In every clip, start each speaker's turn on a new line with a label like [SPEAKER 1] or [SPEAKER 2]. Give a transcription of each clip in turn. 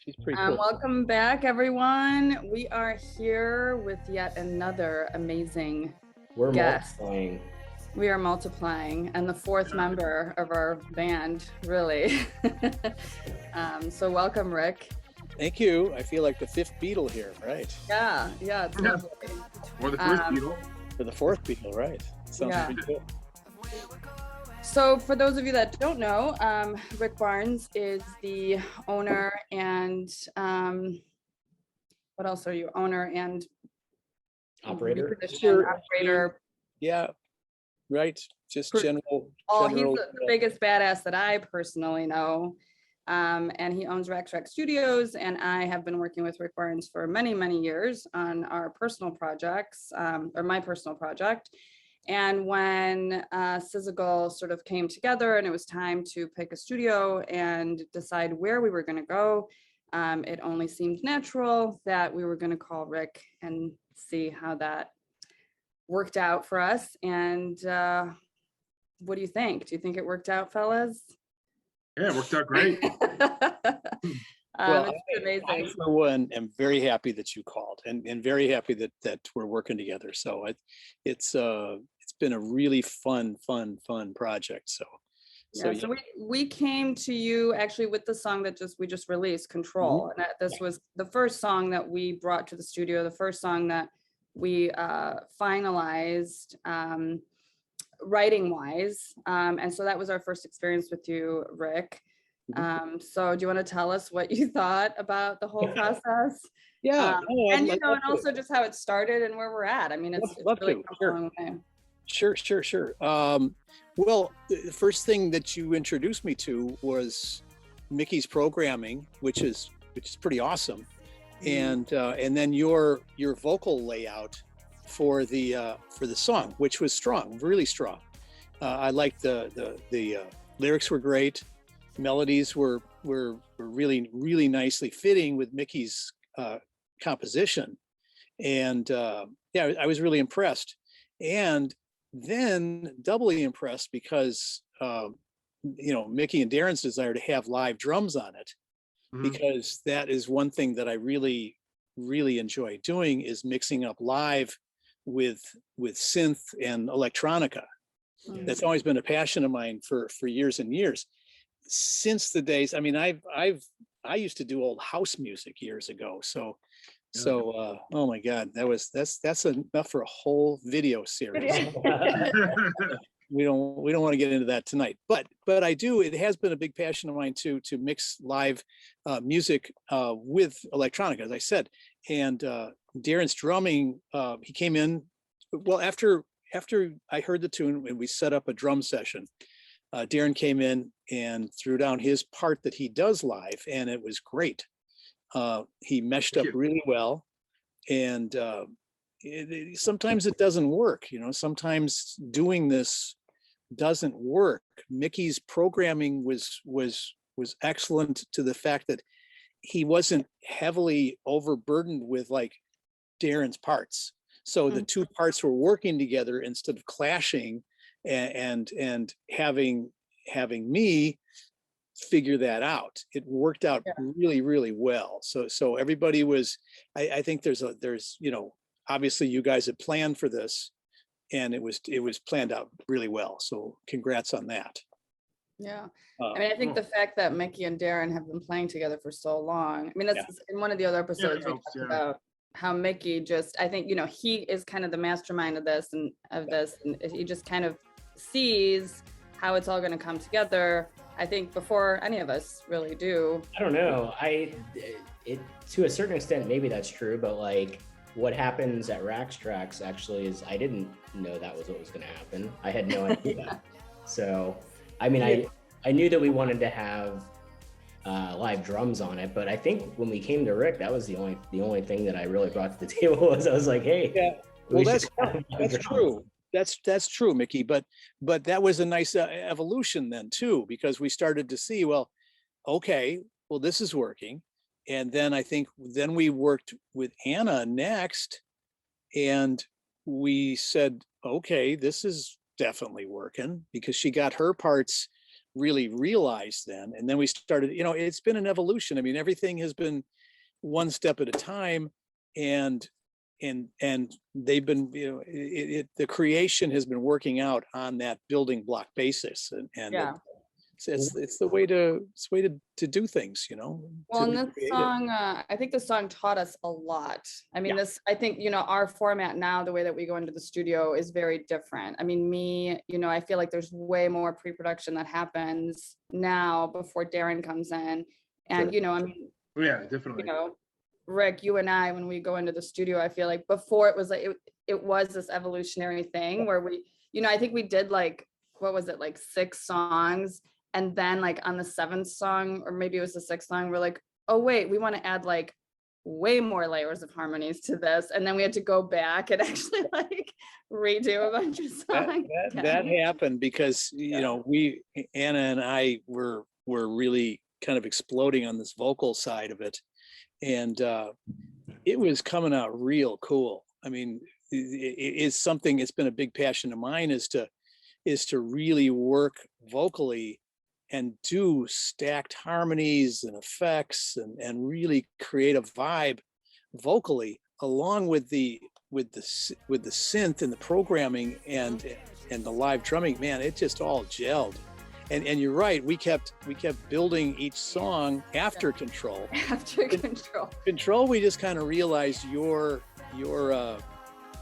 [SPEAKER 1] She's pretty cool.
[SPEAKER 2] Welcome back, everyone. We are here with yet another amazing
[SPEAKER 3] We're
[SPEAKER 2] guest.
[SPEAKER 3] multiplying.
[SPEAKER 2] We are multiplying, and the fourth member of our band, really. So welcome, Rick.
[SPEAKER 1] Thank you. I feel like the fifth Beatle here, right?
[SPEAKER 2] Yeah, it's lovely.
[SPEAKER 4] Or the first Beatle.
[SPEAKER 1] For the fourth Beatle, right? Sounds
[SPEAKER 2] Yeah.
[SPEAKER 1] pretty cool.
[SPEAKER 2] So for those of you that don't know, Rick Barnes is the owner and what else are you? Owner and
[SPEAKER 3] Operator.
[SPEAKER 2] operator.
[SPEAKER 1] Yeah, right. Just
[SPEAKER 2] Per-
[SPEAKER 1] general.
[SPEAKER 2] He's the biggest badass that I personally know. And he owns Rax Studios, and I have been working with Rick Barnes for many, many years on our personal projects, or my personal project. And when Syzygal sort of came together and it was time to pick a studio and decide where we were going to go, it only seemed natural that we were going to call Rick and see how that worked out for us. And what do you think? Do you think it worked out, fellas?
[SPEAKER 4] Yeah, it worked out great.
[SPEAKER 1] Well,
[SPEAKER 2] It's amazing.
[SPEAKER 1] I, for one, am very happy that you called, and very happy that we're working together. So it's been a really fun project. So
[SPEAKER 2] we came to you actually with the song that we just released, Control. And this was the first song that we brought to the studio, the first song that we finalized writing wise. And so that was our first experience with you, Rick. So do you want to tell us what you thought about the whole process?
[SPEAKER 1] yeah,
[SPEAKER 2] and also just how it started and where we're at. I mean, it's really come a long way.
[SPEAKER 1] Sure. Well, the first thing that you introduced me to was Mickey's programming, which is pretty awesome, and then your vocal layout for the song, which was strong, really strong. I liked the lyrics were great, melodies were really nicely fitting with Mickey's composition, and I was really impressed. And then doubly impressed because Mickey and Darren's desire to have live drums on it, because that is one thing that I really enjoy doing, is mixing up live with synth and electronica. That's always been a passion of mine for years and years, since the days. I mean, I used to do old house music years ago, so oh my God, that's enough for a whole video series. we don't want to get into that tonight, but it has been a big passion of mine to mix live music with electronica, as I said. And Darren's drumming, he came in well after I heard the tune and we set up a drum session. Darren came in and threw down his part that he does live, and it was great. He meshed up really well, and sometimes it doesn't work. Sometimes doing this doesn't work. Mickey's programming was excellent, to the fact that he wasn't heavily overburdened with like Darren's parts. So the two parts were working together instead of clashing, and having me figure that out. It worked out really well. So everybody was, I think there's obviously you guys had planned for this, and it was planned out really well. So congrats on that.
[SPEAKER 2] Yeah. I mean, I think the fact that Mickey and Darren have been playing together for so long. I mean, that's in one of the other episodes we talked about how Mickey I think, he is kind of the mastermind of this, and he just kind of sees how it's all going to come together, I think, before any of us really do.
[SPEAKER 3] I don't know. It to a certain extent, maybe that's true, but like what happens at Rax Tracks actually is, I didn't know that was what was going to happen. I had no idea. So, I mean, I knew that we wanted to have live drums on it, but I think when we came to Rick, that was the only thing that I really brought to the table was, I was like, hey,
[SPEAKER 1] well, that's true. That's true, Mickey. But that was a nice evolution then too, because we started to see, well, okay, well, this is working. And then I think we worked with Anna next, and we said, okay, this is definitely working, because she got her parts really realize then. And then we started, it's been an evolution. I mean, everything has been one step at a time, and they've been, the creation has been working out on that building block basis, and
[SPEAKER 2] Yeah.
[SPEAKER 1] it's the way to do things,
[SPEAKER 2] Well,
[SPEAKER 1] to
[SPEAKER 2] and
[SPEAKER 1] be
[SPEAKER 2] this
[SPEAKER 1] creative.
[SPEAKER 2] song, I think the song taught us a lot. I mean,
[SPEAKER 1] Yeah.
[SPEAKER 2] I think, our format now, the way that we go into the studio is very different. I mean, I feel like there's way more pre-production that happens now before Darren comes in. And,
[SPEAKER 1] Sure.
[SPEAKER 2] I mean,
[SPEAKER 4] Yeah, definitely.
[SPEAKER 2] Rick, you and I, when we go into the studio, I feel like before it was like, it was this evolutionary thing where we, I think we did like, what was it, like 6 songs. And then like on the 7th song, or maybe it was the 6th song, we're like, oh wait, we want to add like way more layers of harmonies to this. And then we had to go back and actually like redo a bunch of songs.
[SPEAKER 1] That happened because, Anna and I were really kind of exploding on this vocal side of it. And it was coming out real cool. I mean, it's something, it's been a big passion of mine is to really work vocally and do stacked harmonies and effects and really create a vibe vocally, along with the synth and the programming and the live drumming. Man, it just all gelled. And you're right, we kept building each song after Control.
[SPEAKER 2] After Control.
[SPEAKER 1] Control, we just kind of realized your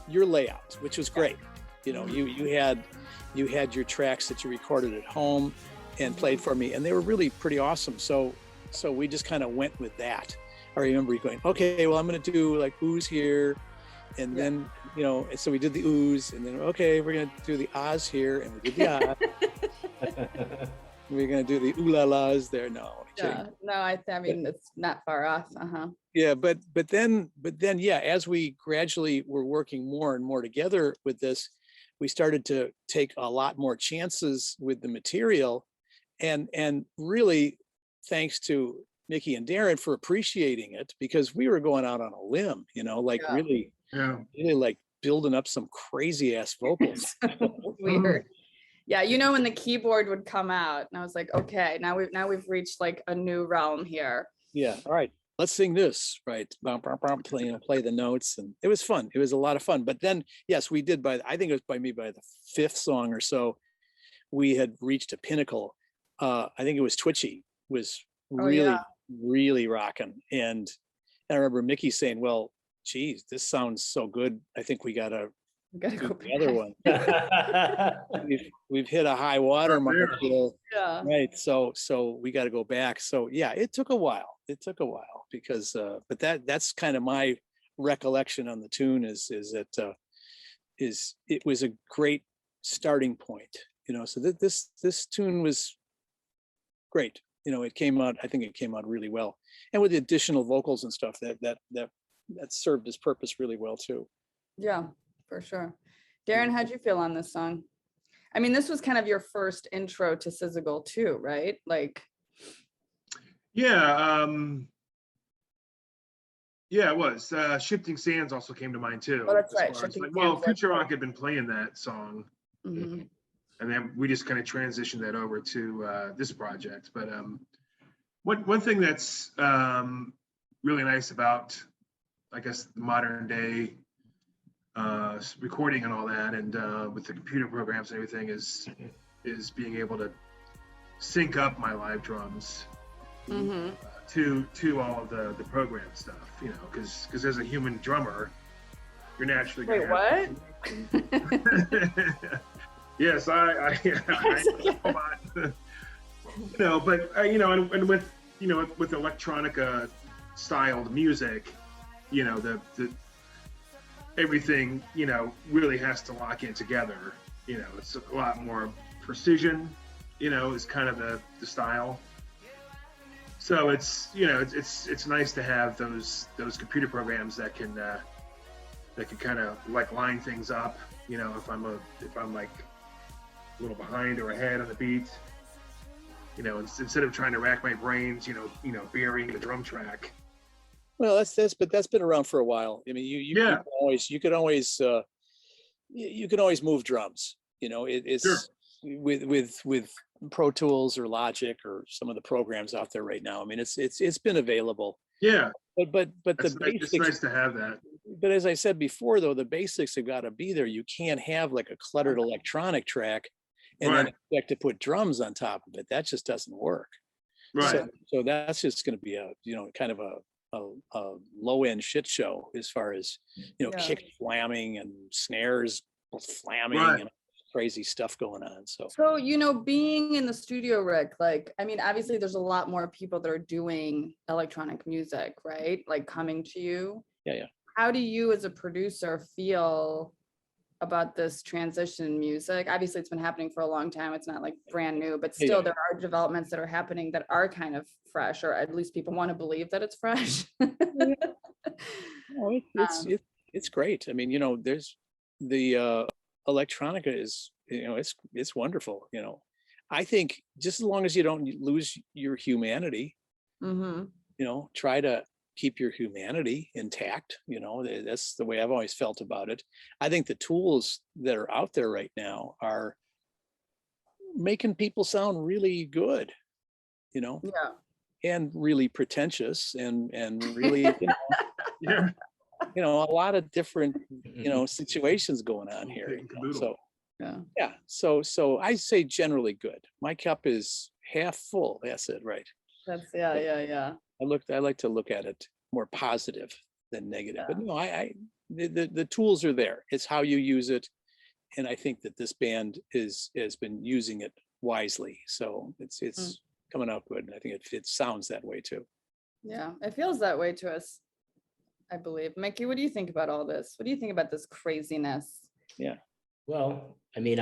[SPEAKER 1] layout, which was great. You had your tracks that you recorded at home and played for me, and they were really pretty awesome. So we just kind of went with that. I remember you going, okay, well, I'm going to do like oohs here, and then and so we did the oohs, and then okay, we're going to do the ahs here, and we did the ah. We're going to do the ooh la las there. No,
[SPEAKER 2] Yeah, no, I mean, it's not far off.
[SPEAKER 1] yeah, but then yeah, as we gradually were working more and more together with this, we started to take a lot more chances with the material, and really thanks to Mickey and Darren for appreciating it, because we were going out on a limb, really like building up some crazy ass vocals.
[SPEAKER 2] Weird. Yeah, when the keyboard would come out, and I was like, okay, now we've reached like a new realm here.
[SPEAKER 1] Yeah, all right, let's sing this, right? Play the notes, and it was fun. It was a lot of fun. But then, yes, we did I think it was by the 5th song or so, we had reached a pinnacle. I think it was Twitchy was really rocking. And I remember Mickey saying, well, geez, this sounds so good. I think we gotta
[SPEAKER 2] go
[SPEAKER 1] do the other one. We've hit a high water mark here.
[SPEAKER 2] Yeah.
[SPEAKER 1] Right. So we got to go back. So yeah, it took a while. Because but that's kind of my recollection on the tune is that it was a great starting point, so that this tune was great. It came out, I think it came out really well. And with the additional vocals and stuff, that served its purpose really well too.
[SPEAKER 2] Yeah, for sure. Darren, how'd you feel on this song? I mean, this was kind of your first intro to Syzygal too, right? Like,
[SPEAKER 4] Yeah, it was. Shifting Sands also came to mind too.
[SPEAKER 2] Oh, that's right.
[SPEAKER 4] Well,
[SPEAKER 2] Shifting Sands,
[SPEAKER 4] Future Rock had been playing that song,
[SPEAKER 2] mhm.
[SPEAKER 4] and then we just kind of transitioned that over to this project. But one thing that's really nice about, I guess, the modern day recording and all that, and with the computer programs and everything, is being able to sync up my live drums to all of the program stuff, because as a human drummer, you're naturally
[SPEAKER 2] Wait,
[SPEAKER 4] what? Yes, I but and with electronica styled music, the everything really has to lock in together. It's a lot more precision, is kind of the style. So it's it's nice to have those computer programs that can kind of like line things up. If I'm like a little behind or ahead on the beat, instead of trying to rack my brains, burying the drum track.
[SPEAKER 1] Well, that's been around for a while. I mean, you can always move drums. It's
[SPEAKER 4] Sure.
[SPEAKER 1] with Pro Tools or Logic or some of the programs out there right now. I mean, it's been available,
[SPEAKER 4] Yeah,
[SPEAKER 1] but the
[SPEAKER 4] it's
[SPEAKER 1] basics.
[SPEAKER 4] nice to have that.
[SPEAKER 1] But as I said before, though, the basics have got to be there. You can't have like a cluttered electronic track and then
[SPEAKER 4] Right.
[SPEAKER 1] expect to put drums on top of it. That just doesn't work.
[SPEAKER 4] Right.
[SPEAKER 1] So that's just going to be a, kind of a low end shit show as far as,
[SPEAKER 2] Yeah.
[SPEAKER 1] kick slamming and snares slamming
[SPEAKER 4] Right.
[SPEAKER 1] and crazy stuff going on. So
[SPEAKER 2] So, being in the studio, Rick, like, I mean, obviously there's a lot more people that are doing electronic music, right? Like coming to you.
[SPEAKER 1] Yeah.
[SPEAKER 2] How do you as a producer feel about this transition in music? Obviously it's been happening for a long time. It's not like brand new, but
[SPEAKER 1] Yeah.
[SPEAKER 2] still there are developments that are happening that are kind of fresh, or at least people want to believe that it's fresh.
[SPEAKER 1] No, it's great. I mean, there's the electronica is, it's wonderful. I think just as long as you don't lose your humanity,
[SPEAKER 2] Mhm.
[SPEAKER 1] try to keep your humanity intact. That's the way I've always felt about it. I think the tools that are out there right now are making people sound really good,
[SPEAKER 2] Yeah.
[SPEAKER 1] and really pretentious and really,
[SPEAKER 4] Yeah.
[SPEAKER 1] a lot of different, situations going on here.
[SPEAKER 4] Kit and caboodle.
[SPEAKER 1] So
[SPEAKER 2] Yeah.
[SPEAKER 1] yeah, so I say generally good. My cup is half full. That's it, right?
[SPEAKER 2] That's yeah.
[SPEAKER 1] I like to look at it more positive than negative. But no, the tools are there. It's how you use it, and I think that this band has been using it wisely. So it's coming out good, and I think it sounds that way too.
[SPEAKER 2] Yeah. It feels that way to us, I believe. Mickey, what do you think about all this? What do you think about this craziness?
[SPEAKER 3] Well, I mean,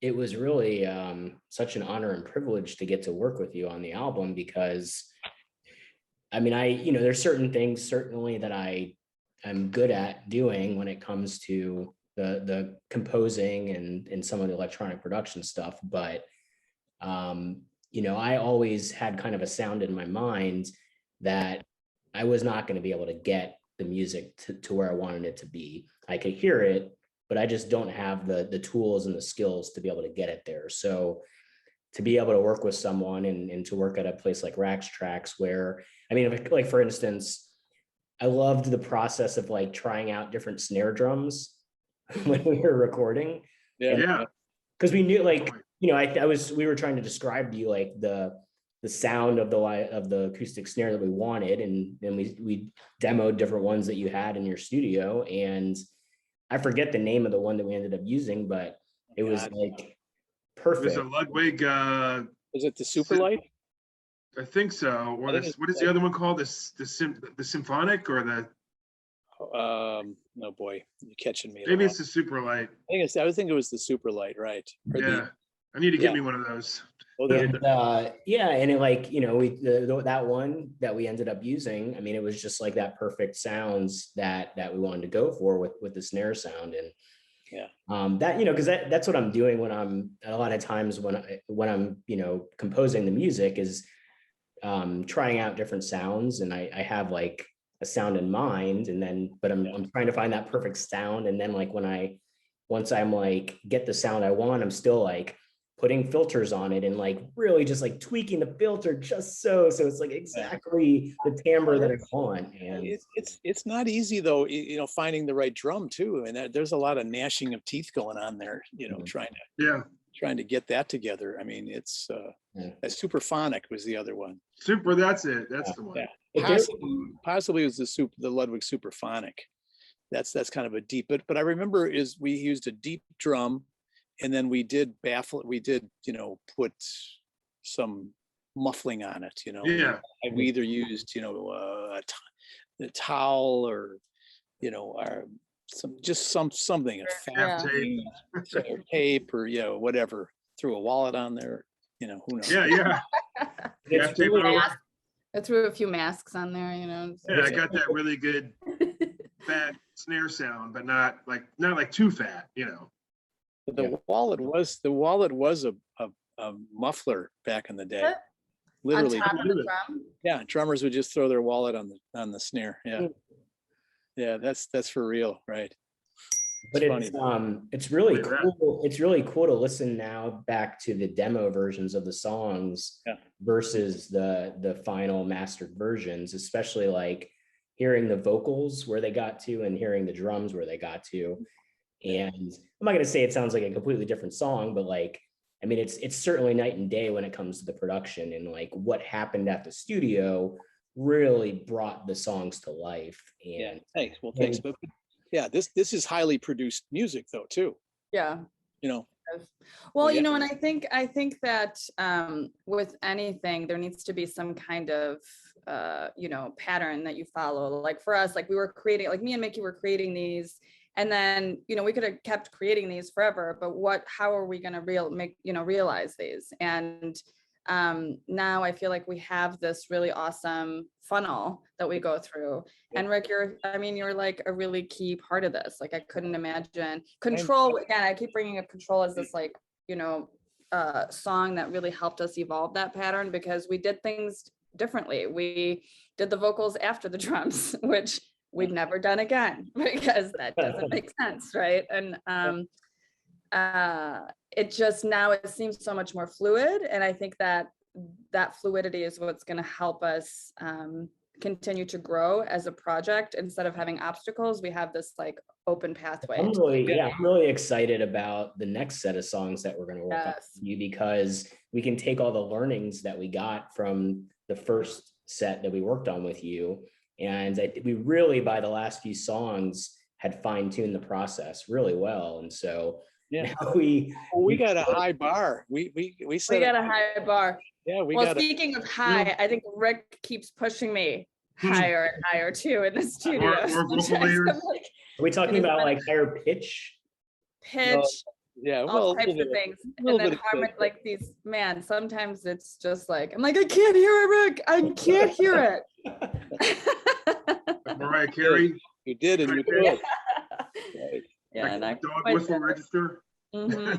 [SPEAKER 3] it was really such an honor and privilege to get to work with you on the album, because I mean, there's certain things certainly that I'm good at doing when it comes to the composing and some of the electronic production stuff. But, I always had kind of a sound in my mind that I was not going to be able to get the music to where I wanted it to be. I could hear it, but I just don't have the tools and the skills to be able to get it there. So to be able to work with someone and to work at a place like Rax Tracks, where, I mean, like for instance, I loved the process of like trying out different snare drums when we were recording.
[SPEAKER 4] Yeah.
[SPEAKER 3] Because we knew, like, we were trying to describe to you like the sound of the acoustic snare that we wanted, and then we demoed different ones that you had in your studio, and I forget the name of the one that we ended up using, but it was like perfect.
[SPEAKER 4] There's a Ludwig.
[SPEAKER 1] Is it the Superlight?
[SPEAKER 4] I think so. Or
[SPEAKER 1] I think
[SPEAKER 4] what is the other one called? The symphonic or the?
[SPEAKER 1] No, boy, you're catching me.
[SPEAKER 4] Maybe it's the Superlight.
[SPEAKER 1] I would think it was the Superlight, right? Or
[SPEAKER 4] Yeah, I need to get me one of those.
[SPEAKER 3] And and it, like, that one that we ended up using, I mean, it was just like that perfect sounds that we wanted to go for with the snare sound. And that, because that's what I'm doing when I'm, a lot of times when I'm composing the music, is trying out different sounds, and I have like a sound in mind, and then I'm trying to find that perfect sound, and then like once I'm like get the sound I want, I'm still like putting filters on it and like really just like tweaking the filter just so it's like exactly the timbre that I want. And
[SPEAKER 1] it's not easy though, finding the right drum too. And there's a lot of gnashing of teeth going on there, trying to get that together. I mean, it's Superphonic was the other one.
[SPEAKER 4] That's it. That's the one.
[SPEAKER 1] Yeah. Possibly it was the Ludwig Superphonic. That's kind of a deep, but I remember we used a deep drum, and then we did put some muffling on it,
[SPEAKER 4] Yeah.
[SPEAKER 1] We either used, a towel or, or something, a
[SPEAKER 4] Half
[SPEAKER 1] fat
[SPEAKER 4] tape.
[SPEAKER 1] or tape or, whatever, threw a wallet on there, who knows?
[SPEAKER 4] Yeah.
[SPEAKER 3] it's
[SPEAKER 4] tape
[SPEAKER 3] really,
[SPEAKER 4] over.
[SPEAKER 2] I threw a few masks on there,
[SPEAKER 4] Yeah, I got that really good fat snare sound, but not like too fat,
[SPEAKER 1] But the wallet was a muffler back in the day.
[SPEAKER 2] On
[SPEAKER 1] Literally,
[SPEAKER 2] top of the drum?
[SPEAKER 1] yeah. Drummers would just throw their wallet on the snare. Yeah, yeah. That's for real, right?
[SPEAKER 3] But
[SPEAKER 1] funny.
[SPEAKER 3] it's really
[SPEAKER 4] Look at that.
[SPEAKER 3] cool. It's really cool to listen now back to the demo versions of the songs
[SPEAKER 1] Yeah.
[SPEAKER 3] versus the final mastered versions, especially like hearing the vocals where they got to and hearing the drums where they got to. And I'm not gonna say it sounds like a completely different song, but like, I mean, it's certainly night and day when it comes to the production, and like what happened at the studio really brought the songs to life.
[SPEAKER 1] Yeah.
[SPEAKER 3] And
[SPEAKER 1] Thanks. Well, thanks. But yeah, this is highly produced music though too.
[SPEAKER 2] Yeah.
[SPEAKER 1] You know.
[SPEAKER 2] Well,
[SPEAKER 1] Yeah.
[SPEAKER 2] you know, and I think that with anything, there needs to be some kind of you know, pattern that you follow. Like for us, like we were creating, like me and Mickey were creating these, and then, you know, we could have kept creating these forever, but how are we going to realize these? And now I feel like we have this really awesome funnel that we go through. And Rick, you're like a really key part of this. Like I couldn't imagine Control. Again, I keep bringing up Control as this, like, you know, song that really helped us evolve that pattern, because we did things differently. We did the vocals after the drums, which we've never done again, because that doesn't make sense, right? And it just, now it seems so much more fluid, and I think that fluidity is what's going to help us continue to grow as a project. Instead of having obstacles, we have this like open pathway.
[SPEAKER 3] I'm really excited about the next set of songs that we're going to work on with you, because we can take all the learnings that we got from the first set that we worked on with you, and we really, by the last few songs, had fine-tuned the process really well. And so
[SPEAKER 1] Yeah,
[SPEAKER 3] now
[SPEAKER 1] we got a high bar. We
[SPEAKER 2] got a high bar.
[SPEAKER 1] Yeah,
[SPEAKER 2] Speaking of high, I think Rick keeps pushing me higher and higher too in the studio.
[SPEAKER 4] More vocal layers.
[SPEAKER 3] Are we talking about like higher pitch?
[SPEAKER 1] Yeah,
[SPEAKER 2] all types of things, and then harmony, like these, man, sometimes it's just like, I'm like, I can't hear it, Rick, I can't hear it.
[SPEAKER 4] Mariah Carey.
[SPEAKER 1] You did, and you could.
[SPEAKER 2] Yeah, and
[SPEAKER 4] dog whistle register.
[SPEAKER 2] Yeah,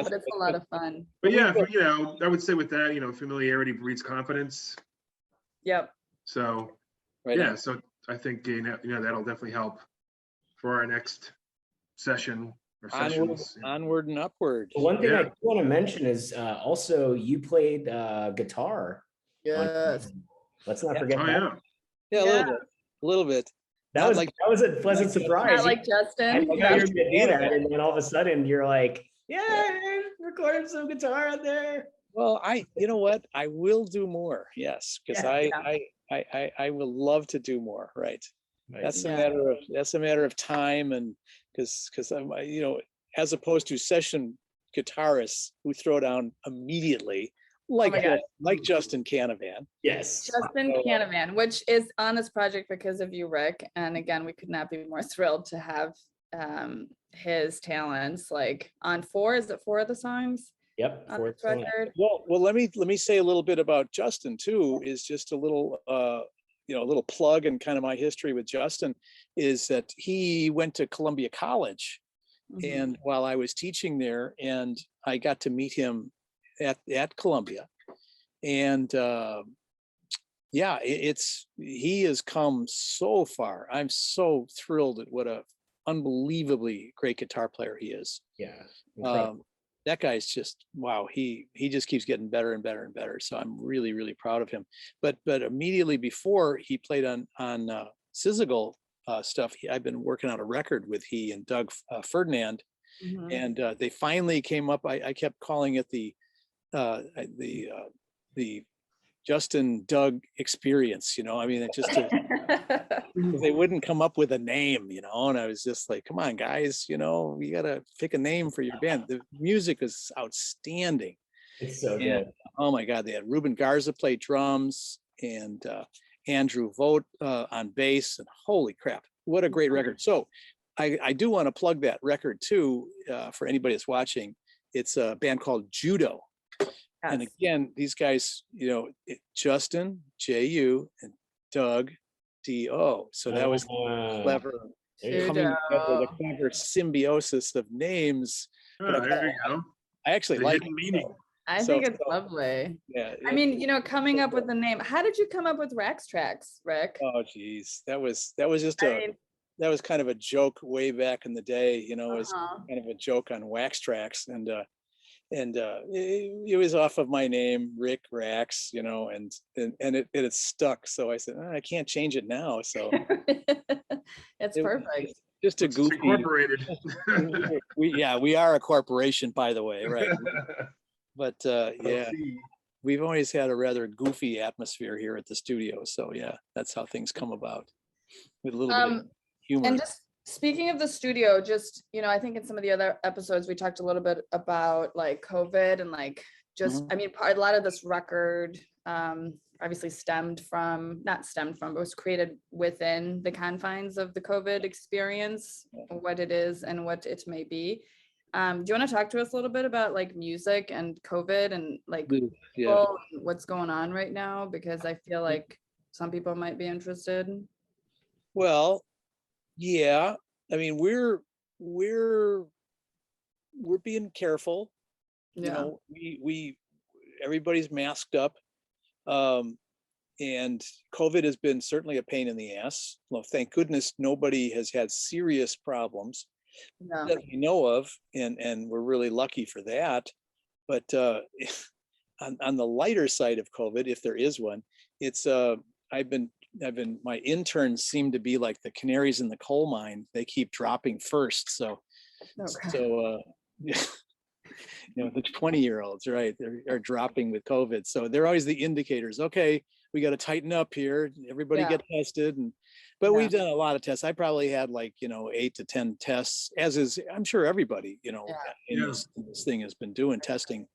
[SPEAKER 2] but it's a lot of fun.
[SPEAKER 4] But yeah, you know, I would say with that, you know, familiarity breeds confidence.
[SPEAKER 2] Yep.
[SPEAKER 4] So yeah, so I think, you know, that'll definitely help for our next session or sessions.
[SPEAKER 1] Onward and upward.
[SPEAKER 3] One thing I want to mention is also you played guitar.
[SPEAKER 2] Yes.
[SPEAKER 3] Let's not forget that.
[SPEAKER 1] Yeah, a little bit.
[SPEAKER 3] That was a pleasant surprise.
[SPEAKER 2] Not like Justin.
[SPEAKER 3] I thought you were going to do that, and then all of a sudden you're like, yeah, I recorded some guitar out there.
[SPEAKER 1] Well, you know what? I will do more. Yes, because I will love to do more. Right. That's a matter of time, and because I'm, you know, as opposed to session guitarists who throw down immediately, like Justin Canavan.
[SPEAKER 3] Yes,
[SPEAKER 2] Justin Canavan, which is on this project because of you, Rick. And again, we could not be more thrilled to have his talents like on 4 of the songs.
[SPEAKER 3] Yep.
[SPEAKER 2] On this record.
[SPEAKER 1] Well, let me say a little bit about Justin too. Is just a little you know, a little plug, and kind of my history with Justin is that he went to Columbia College, and while I was teaching there, and I got to meet him at Columbia, and yeah, he has come so far. I'm so thrilled at what a unbelievably great guitar player he is.
[SPEAKER 3] Yeah.
[SPEAKER 1] That guy's just, wow, he just keeps getting better and better and better. So I'm really, really proud of him. But immediately before he played on Syzygal stuff, I've been working on a record with he and Doug Ferdinand, and they finally came up. I kept calling it the Justin Doug experience, you know. I mean, it just they wouldn't come up with a name, you know, and I was just like, come on, guys, you know, we gotta pick a name for your band. The music is outstanding.
[SPEAKER 3] It's so good.
[SPEAKER 1] Oh my God, they had Ruben Garza play drums, and Andrew Vogt on bass, and holy crap, what a great record. So I do want to plug that record too, for anybody that's watching. It's a band called Judo. Yes. And again, these guys, you know, Justin, J-U, and Doug, D-O. So that was clever, the clever symbiosis of names.
[SPEAKER 4] Oh, there you go.
[SPEAKER 1] I actually like
[SPEAKER 4] meaning.
[SPEAKER 2] I think it's lovely.
[SPEAKER 1] Yeah.
[SPEAKER 2] I mean, you know, coming up with the name. How did you come up with Rax Tracks, Rick?
[SPEAKER 1] Oh, geez, that was just that was kind of a joke way back in the day, you know, it was
[SPEAKER 2] Uh-huh.
[SPEAKER 1] kind of a joke on Wax Tracks, and it was off of my name, Rick Rax, you know, and it stuck. So I said, I can't change it now. So
[SPEAKER 2] It's
[SPEAKER 1] it was
[SPEAKER 2] perfect.
[SPEAKER 1] just a
[SPEAKER 4] It's
[SPEAKER 1] goofy.
[SPEAKER 4] incorporated.
[SPEAKER 1] We are a corporation, by the way, right? But yeah, we've always had a rather goofy atmosphere here at the studio. So yeah, that's how things come about, with a little bit of humor.
[SPEAKER 2] And just speaking of the studio, just, you know, I think in some of the other episodes, we talked a little bit about like COVID and like, just, I mean, a lot of this record obviously not stemmed from, but was created within the confines of the COVID experience, what it is and what it may be. Do you want to talk to us a little bit about like music and COVID and like
[SPEAKER 1] Yeah.
[SPEAKER 2] people and what's going on right now? Because I feel like some people might be interested.
[SPEAKER 1] Well, yeah. I mean, we're being careful. You
[SPEAKER 2] Yeah.
[SPEAKER 1] know, we everybody's masked up. And COVID has been certainly a pain in the ass. Well, thank goodness nobody has had serious problems
[SPEAKER 2] Yeah.
[SPEAKER 1] that we know of, and we're really lucky for that. But on the lighter side of COVID, if there is one, it's my interns seem to be like the canaries in the coal mine. They keep dropping first. So you know, the 20-year-olds, right, are dropping with COVID. So they're always the indicators. Okay, we got to tighten up here. Everybody get tested. But we've done a lot of tests. I probably had like, you know, 8 to 10 tests, as is, I'm sure everybody, you know, in this thing has been doing testing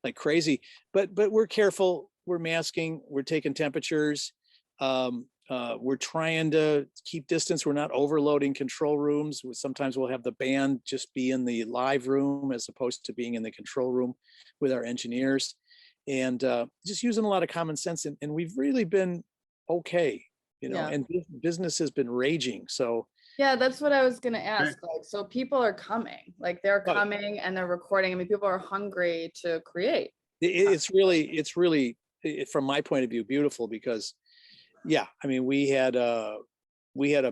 [SPEAKER 1] like crazy. But we're careful. We're masking. We're taking temperatures. We're trying to keep distance. We're not overloading control rooms. Sometimes we'll have the band just be in the live room as opposed to being in the control room with our engineers, and just using a lot of common sense. And we've really been okay, you know, and business has been raging. So
[SPEAKER 2] yeah, that's what I was going to ask. Like, so people are coming, like they're coming and they're recording. I mean, people are hungry to create.
[SPEAKER 1] It's really, from my point of view, beautiful, because yeah, I mean, we had a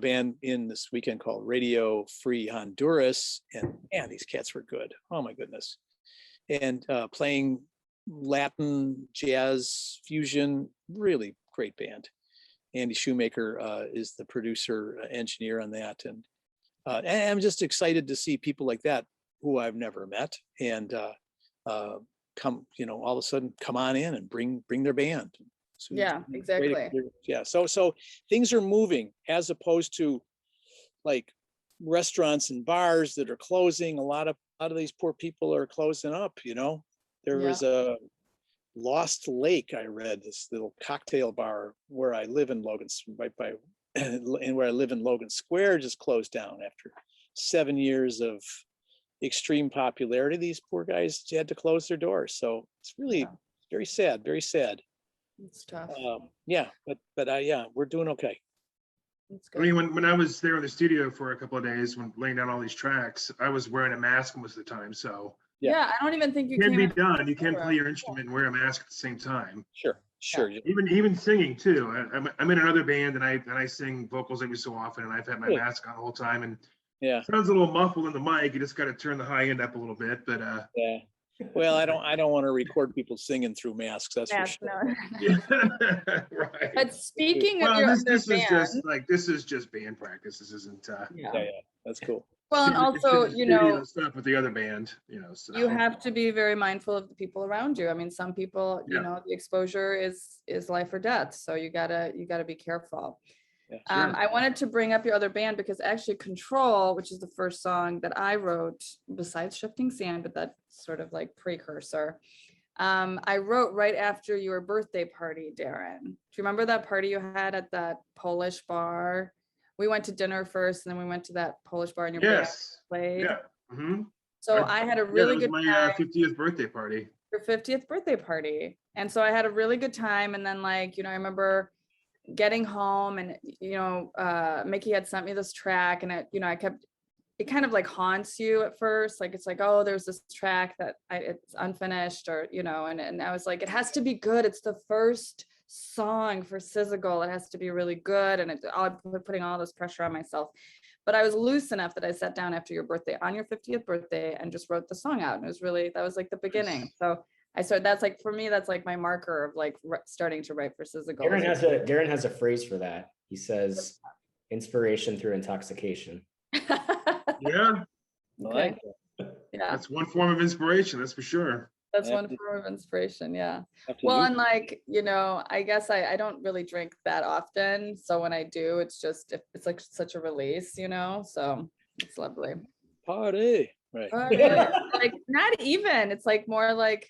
[SPEAKER 1] band in this weekend called Radio Free Honduras, and man, these cats were good. Oh my goodness. And playing Latin jazz fusion, really great band. Andy Shoemaker is the producer engineer on that, and I'm just excited to see people like that who I've never met, and come, you know, all of a sudden come on in and bring their band. So
[SPEAKER 2] exactly.
[SPEAKER 1] Yeah, so things are moving, as opposed to like restaurants and bars that are closing. A lot of these poor people are closing up, you know. There was a Lost Lake, I read, this little cocktail bar where I live in Logan, right by and where I live in Logan Square, just closed down after 7 years of extreme popularity. These poor guys had to close their doors. So it's really very sad, very sad.
[SPEAKER 2] It's tough.
[SPEAKER 1] But we're doing okay.
[SPEAKER 4] I mean, when I was there in the studio for a couple of days, when laying down all these tracks, I was wearing a mask most of the time. So
[SPEAKER 2] I don't even think you
[SPEAKER 4] can be done. You can't play your instrument and wear a mask at the same time.
[SPEAKER 1] Sure.
[SPEAKER 4] Even singing too. I'm in another band, and I sing vocals every so often, and I've had my mask on the whole time, and it sounds a little muffled in the mic. You just got to turn the high end up a little bit, but
[SPEAKER 1] Well, I don't want to record people singing through masks. That's for sure.
[SPEAKER 4] Right.
[SPEAKER 2] But speaking of your
[SPEAKER 4] this is just band practice. This isn't.
[SPEAKER 1] That's cool.
[SPEAKER 2] Well, and also, you know,
[SPEAKER 4] stuff with the other band, you know, so
[SPEAKER 2] you have to be very mindful of the people around you. I mean, some people, you know, the exposure is life or death. So you gotta be careful. I wanted to bring up your other band because actually Control, which is the first song that I wrote besides Shifting Sand, but that's sort of like precursor. I wrote right after your birthday party, Darren. Do you remember that party you had at that Polish bar? We went to dinner first, and then we went to that Polish bar, and your band played.
[SPEAKER 4] Yeah. Mm-hmm.
[SPEAKER 2] So I had a really good
[SPEAKER 4] time.
[SPEAKER 2] My
[SPEAKER 4] 50th birthday party.
[SPEAKER 2] Your 50th birthday party, and so I had a really good time. And then, like, you know, I remember getting home, and you know, Mickey had sent me this track, and it kind of like haunts you at first. Like, it's like, oh, there's this track that it's unfinished, or you know, and I was like, it has to be good. It's the first song for Syzygal. It has to be really good, and I'm putting all this pressure on myself. but I was loose enough that I sat down after your birthday, on your 50th birthday, and just wrote the song out. And it was really, that was like the beginning. So I started, that's like, for me, that's like my marker of like starting to write for SZA Goals.
[SPEAKER 3] Darren has a phrase for that. He says, inspiration through intoxication.
[SPEAKER 4] Yeah,
[SPEAKER 2] Okay. Yeah,
[SPEAKER 4] that's one form of inspiration, that's for sure.
[SPEAKER 2] that's
[SPEAKER 1] Yeah.
[SPEAKER 2] one form of inspiration. Yeah.
[SPEAKER 1] Have to
[SPEAKER 2] Well,
[SPEAKER 1] use
[SPEAKER 2] and like, you know, I guess I don't really drink that often. So when I do, it's just, it's like such a release, you know, so it's lovely.
[SPEAKER 1] party. Right.
[SPEAKER 2] Like not even, it's like more like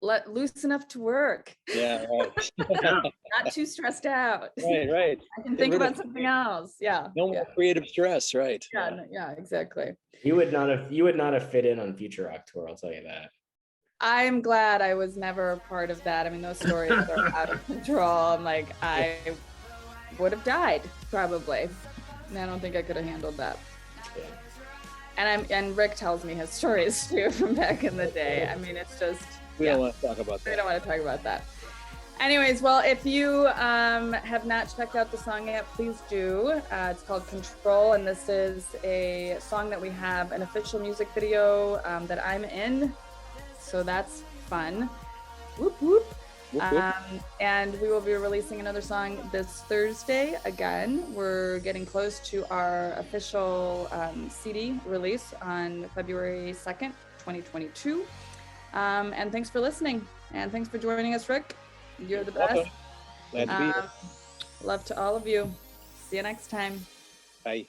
[SPEAKER 2] let loose enough to work,
[SPEAKER 1] Yeah, right.
[SPEAKER 4] Yeah.
[SPEAKER 2] not too stressed out.
[SPEAKER 1] Right.
[SPEAKER 2] I can
[SPEAKER 1] Get
[SPEAKER 2] think
[SPEAKER 1] rid of
[SPEAKER 2] about something else. Yeah.
[SPEAKER 1] No more creative stress, right?
[SPEAKER 2] Yeah, no, yeah, exactly.
[SPEAKER 3] You would not have fit in on Future Rock Tour, I'll tell you that.
[SPEAKER 2] I'm glad I was never a part of that. I mean, those stories are out of control. I'm like, I would have died probably. And I don't think I could have handled that.
[SPEAKER 3] Yeah.
[SPEAKER 2] And Rick tells me his stories too from back in the day. I mean, it's just,
[SPEAKER 1] We
[SPEAKER 2] yeah,
[SPEAKER 1] don't want to talk about
[SPEAKER 2] we
[SPEAKER 1] that.
[SPEAKER 2] don't want to talk about that. Anyways, well, if you have not checked out the song yet, please do. It's called Control, and this is a song that we have an official music video that I'm in. So that's fun. Whoop, whoop.
[SPEAKER 1] Whoop, whoop.
[SPEAKER 2] And we will be releasing another song this Thursday. Again, we're getting close to our official CD release on February 2nd, 2022. And thanks for listening. And thanks for joining us, Rick. You're the best.
[SPEAKER 1] Welcome. Glad to be here.
[SPEAKER 2] Love to all of you. See you next time.
[SPEAKER 1] Bye.